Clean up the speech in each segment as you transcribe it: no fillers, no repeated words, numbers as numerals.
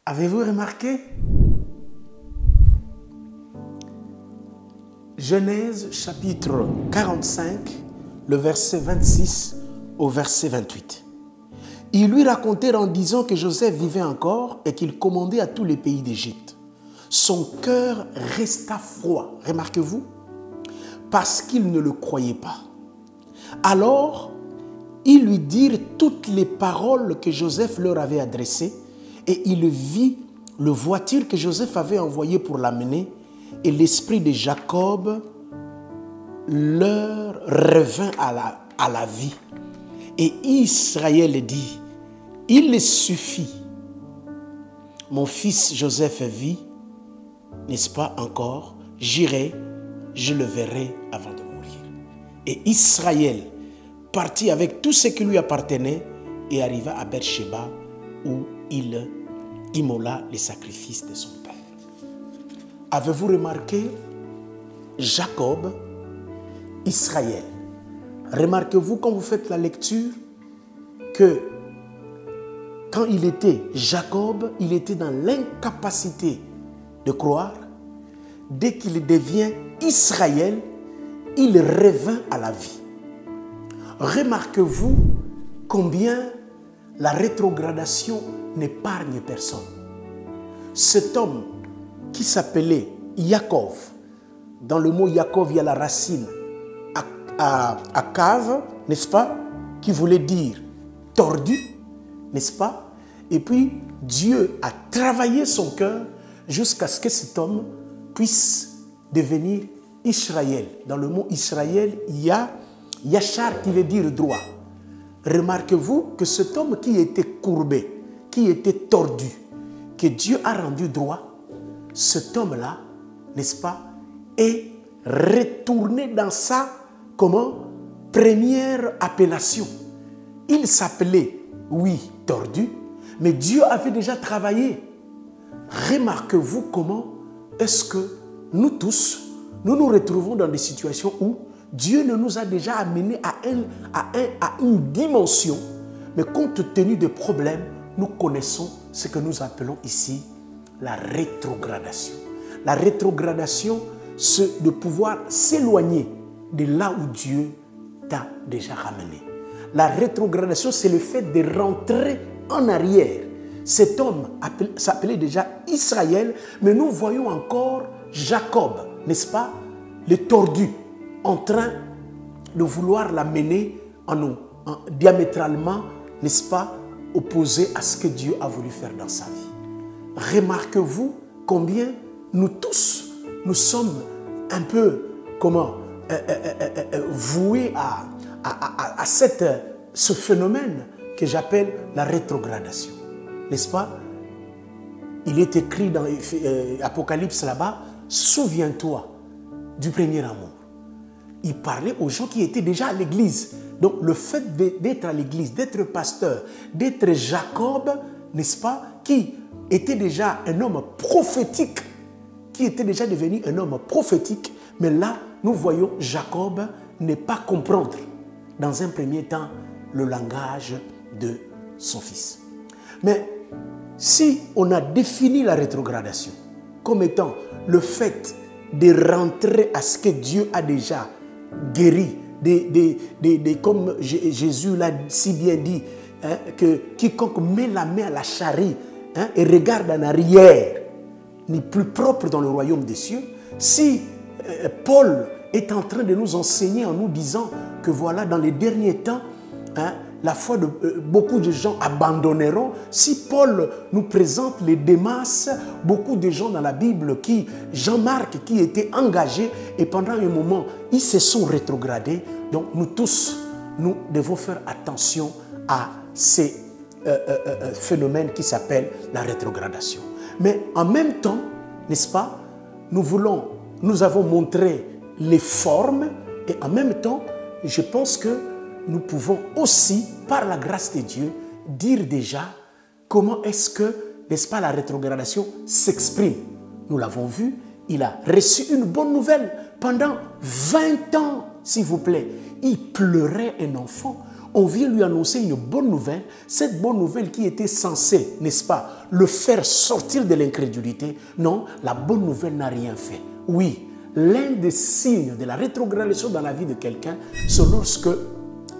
Avez-vous remarqué? Genèse chapitre 45, le verset 26 au verset 28. Ils lui racontèrent en disant que Joseph vivait encore et qu'il commandait à tous les pays d'Égypte. Son cœur resta froid, remarquez-vous, parce qu'ils ne le croyaient pas. Alors, ils lui dirent toutes les paroles que Joseph leur avait adressées et il vit le voiture que Joseph avait envoyé pour l'amener et l'esprit de Jacob leur revint à la vie. Et Israël dit, il suffit, mon fils Joseph vit, n'est-ce pas encore, j'irai, je le verrai avant de mourir. Et Israël partit avec tout ce qui lui appartenait et arriva à Beersheba où il immola les sacrifices de son père. Avez-vous remarqué Jacob, Israël? Remarquez-vous quand vous faites la lecture que quand il était Jacob, il était dans l'incapacité de croire. Dès qu'il devient Israël, il revint à la vie. Remarquez-vous combien la rétrogradation n'épargne personne. Cet homme qui s'appelait Yaakov, dans le mot Yaakov, il y a la racine Akav, n'est-ce pas, qui voulait dire tordu, n'est-ce pas? Et puis Dieu a travaillé son cœur jusqu'à ce que cet homme puisse devenir Israël. Dans le mot Israël, il y a Yachar qui veut dire droit. Remarquez-vous que cet homme qui était courbé, qui était tordu, que Dieu a rendu droit, cet homme-là, n'est-ce pas, est retourné dans sa, première appellation. Il s'appelait, oui, tordu, mais Dieu avait déjà travaillé. Remarquez-vous comment est-ce que nous tous, nous nous retrouvons dans des situations où Dieu ne nous a déjà amenés à une dimension, mais compte tenu des problèmes, nous connaissons ce que nous appelons ici la rétrogradation. La rétrogradation, c'est de pouvoir s'éloigner de là où Dieu t'a déjà ramené. La rétrogradation, c'est le fait de rentrer en arrière. Cet homme s'appelait déjà Israël, mais nous voyons encore Jacob, n'est-ce pas, le tordu, en train de vouloir l'amener diamétralement, n'est-ce pas, opposé à ce que Dieu a voulu faire dans sa vie. Remarquez-vous combien nous tous, nous sommes un peu, voués à ce phénomène que j'appelle la rétrogradation. N'est-ce pas? Il est écrit dans Apocalypse là-bas, souviens-toi du premier amour. Il parlait aux gens qui étaient déjà à l'église. Donc le fait d'être à l'église, d'être pasteur, d'être Jacob, n'est-ce pas, qui était déjà un homme prophétique, qui était déjà devenu un homme prophétique, mais là, nous voyons Jacob ne pas comprendre, dans un premier temps, le langage de son fils. Mais si on a défini la rétrogradation comme étant le fait de rentrer à ce que Dieu a déjà guéri, comme Jésus l'a si bien dit, hein, que quiconque met la main à la charrie, hein, et regarde en arrière n'est plus propre dans le royaume des cieux. Si Paul est en train de nous enseigner en nous disant que voilà, dans les derniers temps, hein, la foi de beaucoup de gens abandonneront. Si Paul nous présente les Démas, beaucoup de gens dans la Bible, Jean-Marc, qui étaient engagés et pendant un moment, ils se sont rétrogradés. Donc nous tous, nous devons faire attention à ces phénomènes qui s'appellent la rétrogradation. Mais en même temps, n'est-ce pas, nous avons montré les formes et en même temps, je pense que nous pouvons aussi, par la grâce de Dieu, dire déjà comment est-ce que, n'est-ce pas, la rétrogradation s'exprime. Nous l'avons vu, il a reçu une bonne nouvelle pendant 20 ans, s'il vous plaît. Il pleurait un enfant. on vient lui annoncer une bonne nouvelle, cette bonne nouvelle qui était censée, n'est-ce pas, le faire sortir de l'incrédulité. Non, la bonne nouvelle n'a rien fait. Oui, l'un des signes de la rétrogradation dans la vie de quelqu'un, c'est lorsque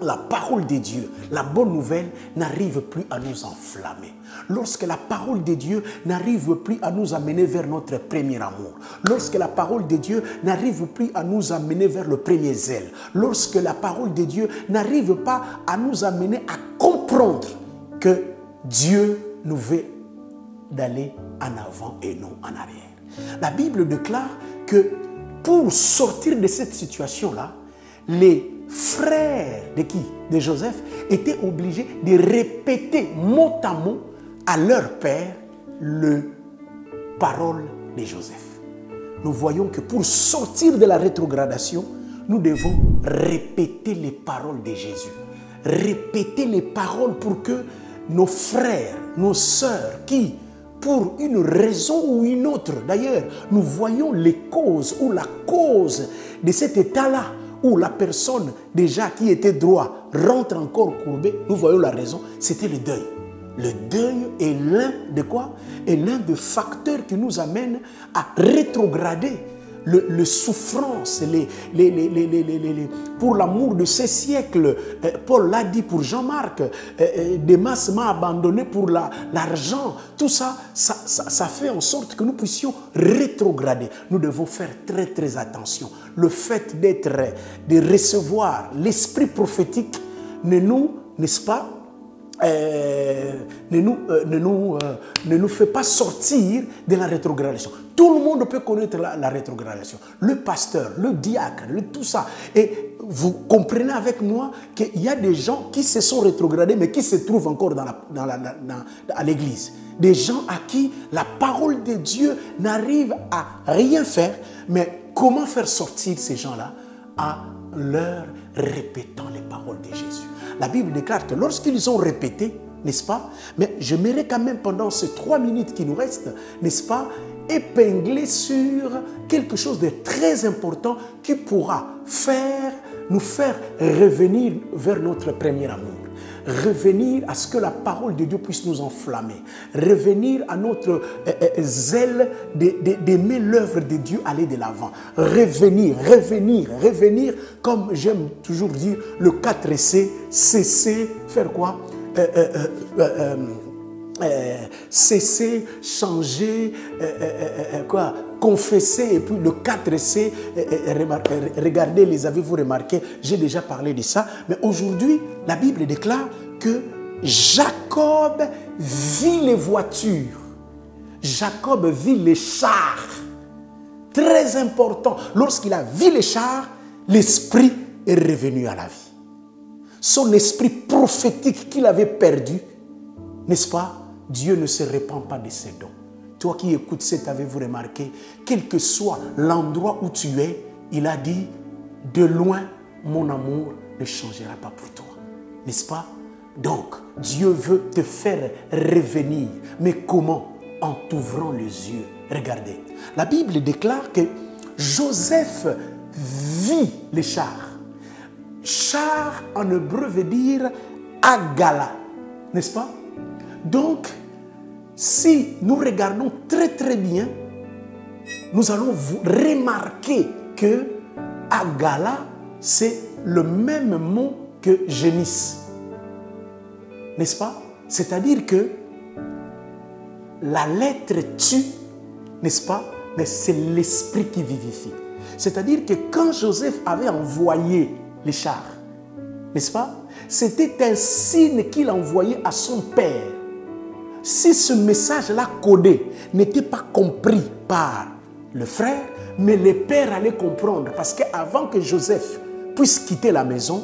la parole de Dieu, la bonne nouvelle, n'arrive plus à nous enflammer. Lorsque la parole de Dieu n'arrive plus à nous amener vers notre premier amour. Lorsque la parole de Dieu n'arrive plus à nous amener vers le premier zèle. Lorsque la parole de Dieu n'arrive pas à nous amener à comprendre que Dieu nous veut d'aller en avant et non en arrière. La Bible déclare que pour sortir de cette situation-là, les frères de qui? De Joseph étaient obligés de répéter mot à mot à leur père le parole de Joseph. Nous voyons que pour sortir de la rétrogradation, nous devons répéter les paroles de Jésus. Répéter les paroles pour que nos frères, nos sœurs qui, pour une raison ou une autre, d'ailleurs, nous voyons les causes ou la cause de cet état-là, où la personne déjà qui était droit rentre encore courbée, nous voyons la raison, c'était le deuil. Le deuil est l'un de quoi? Est l'un des facteurs qui nous amène à rétrograder. Le souffrance, pour l'amour de ces siècles, Paul l'a dit pour Jean-Marc, Démas m'a abandonné pour l'argent. Tout ça, ça fait en sorte que nous puissions rétrograder. Nous devons faire très très attention. Le fait de recevoir l'esprit prophétique ne nous, n'est-ce pas, ne nous fait pas sortir de la rétrogradation. Tout le monde peut connaître la rétrogradation. Le pasteur, le diacre, tout ça. Et vous comprenez avec moi qu'il y a des gens qui se sont rétrogradés, mais qui se trouvent encore à l'église. Des gens à qui la parole de Dieu n'arrive à rien faire. Mais comment faire sortir ces gens-là? En leur répétant les paroles de Jésus. La Bible déclare que lorsqu'ils ont répété, n'est-ce pas? Mais j'aimerais quand même pendant ces 3 minutes qui nous restent, n'est-ce pas, épingler sur quelque chose de très important qui pourra nous faire revenir vers notre premier amour. Revenir à ce que la parole de Dieu puisse nous enflammer. Revenir à notre zèle d'aimer l'œuvre de Dieu, aller de l'avant. Revenir, comme j'aime toujours dire, le 4C, cesser, faire quoi? Cesser, changer, confesser, et puis le 4C, regardez, les avez-vous remarqué, j'ai déjà parlé de ça, mais aujourd'hui, la Bible déclare que Jacob vit les voitures, Jacob vit les chars, très important, lorsqu'il a vu les chars, l'esprit est revenu à la vie. Son esprit prophétique qu'il avait perdu, n'est-ce pas? Dieu ne se répand pas de ses dons. Toi qui écoutes cet, avez-vous remarqué, quel que soit l'endroit où tu es, il a dit, de loin, mon amour ne changera pas pour toi. N'est-ce pas? Donc, Dieu veut te faire revenir. Mais comment? En t'ouvrant les yeux. Regardez, la Bible déclare que Joseph vit les chars. Char en hébreu veut dire agala, n'est-ce pas? Donc, si nous regardons très très bien, nous allons remarquer que agala, c'est le même mot que génisse, n'est-ce pas? C'est-à-dire que la lettre tue, n'est-ce pas? Mais c'est l'esprit qui vivifie. C'est-à-dire que quand Joseph avait envoyé les chars, n'est-ce pas? C'était un signe qu'il envoyait à son père. Si ce message-là codé n'était pas compris par le frère, mais le père allait comprendre. Parce qu'avant que Joseph puisse quitter la maison,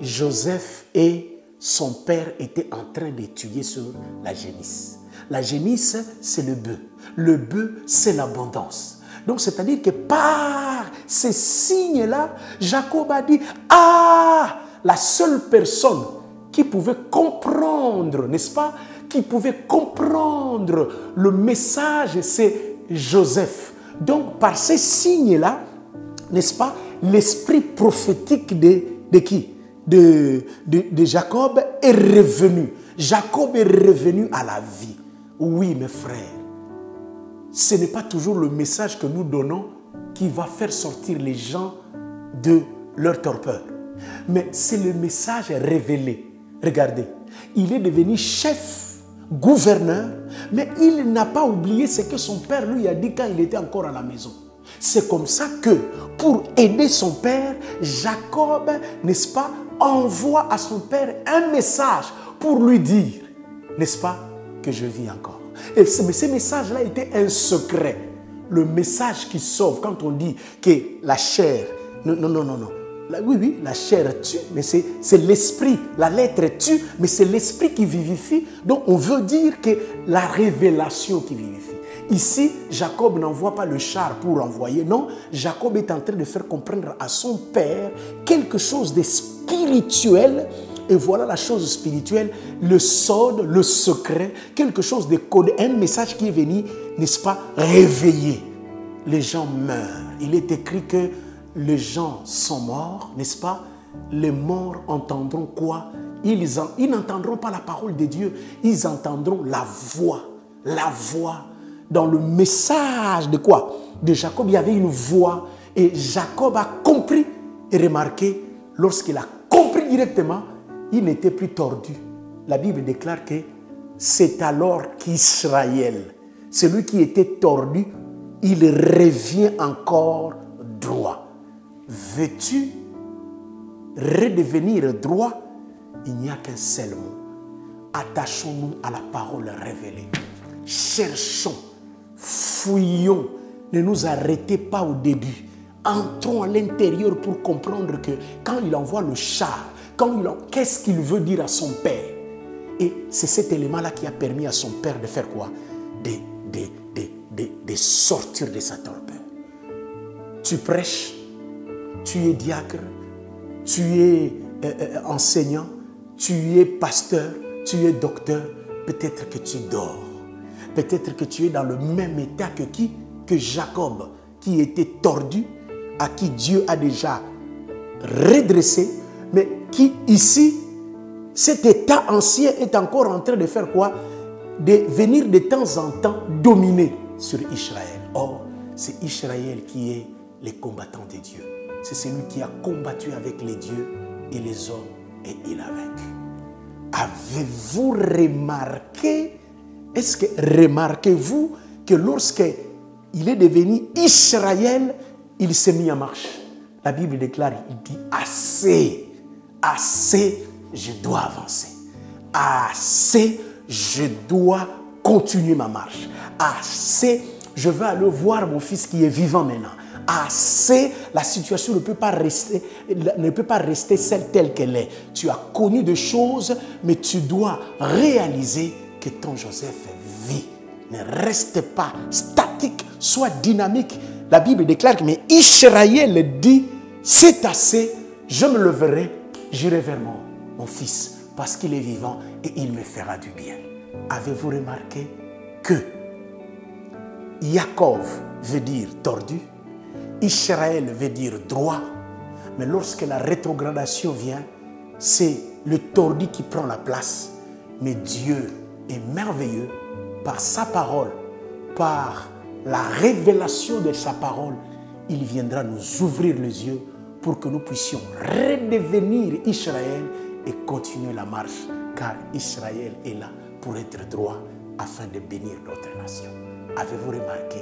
Joseph et son père étaient en train d'étudier sur la génisse. La génisse, c'est le bœuf. Le bœuf, c'est l'abondance. Donc, c'est-à-dire que par ces signes-là, Jacob a dit, ah, la seule personne qui pouvait comprendre, n'est-ce pas, qui pouvait comprendre le message, c'est Joseph. Donc, par ces signes-là, n'est-ce pas, l'esprit prophétique de qui? de Jacob est revenu. Jacob est revenu à la vie. Oui, mes frères, ce n'est pas toujours le message que nous donnons qui va faire sortir les gens de leur torpeur. Mais c'est le message révélé. Regardez, il est devenu chef, gouverneur, mais il n'a pas oublié ce que son père lui a dit quand il était encore à la maison. C'est comme ça que, pour aider son père, Jacob, n'est-ce pas, envoie à son père un message pour lui dire, n'est-ce pas, que je vis encore. Et ce message-là était un secret. Le message qui sauve, quand on dit que la chair, non. Oui, la chair tue, mais c'est l'esprit. La lettre tue, mais c'est l'esprit qui vivifie. Donc, on veut dire que la révélation qui vivifie. Ici, Jacob n'envoie pas le char pour envoyer. Non, Jacob est en train de faire comprendre à son père quelque chose de spirituel. Et voilà la chose spirituelle, le sode, le secret, quelque chose de codé, un message qui est venu, n'est-ce pas, réveiller. Les gens meurent. Il est écrit que les gens sont morts, n'est-ce pas? Les morts entendront quoi? Ils n'entendront pas la parole de Dieu, ils entendront la voix. La voix. Dans le message de quoi? De Jacob, il y avait une voix. Et Jacob a compris et remarqué, lorsqu'il a compris directement, il n'était plus tordu. La Bible déclare que c'est alors qu'Israël, celui qui était tordu, il revient encore droit. Veux-tu redevenir droit? Il n'y a qu'un seul mot. Attachons-nous à la parole révélée. Cherchons, fouillons, ne nous arrêtez pas au début. Entrons à l'intérieur pour comprendre que quand il envoie le char, qu'est-ce qu'il veut dire à son père? Et c'est cet élément-là qui a permis à son père de faire quoi? De sortir de sa torpeur. Tu prêches, tu es diacre, tu es enseignant, tu es pasteur, tu es docteur. Peut-être que tu dors. Peut-être que tu es dans le même état que qui? Que Jacob, qui était tordu, à qui Dieu a déjà redressé, mais qui ici, cet état ancien est encore en train de faire quoi? De venir de temps en temps dominer sur Israël. Or, c'est Israël qui est le combattant de Dieu. C'est celui qui a combattu avec les dieux et les hommes et il a vaincu. Avez-vous remarqué, remarquez-vous que lorsqu'il est devenu Israël, il s'est mis en marche. La Bible déclare, il dit assez, assez, je dois avancer. Assez, je dois continuer ma marche. Assez, je vais aller voir mon fils qui est vivant maintenant. Assez, la situation ne peut pas rester celle telle qu'elle est. Tu as connu des choses, mais tu dois réaliser que ton Joseph vit. Ne reste pas statique, sois dynamique. La Bible déclare que mais Israël dit, c'est assez, je me leverai, j'irai vers mon fils, parce qu'il est vivant et il me fera du bien. Avez-vous remarqué que Yaakov veut dire tordu, Israël veut dire droit, mais lorsque la rétrogradation vient, c'est le tordu qui prend la place. Mais Dieu est merveilleux par sa parole, par la révélation de sa parole. Il viendra nous ouvrir les yeux pour que nous puissions redevenir Israël et continuer la marche, car Israël est là pour être droit afin de bénir d'autres nations. Avez-vous remarqué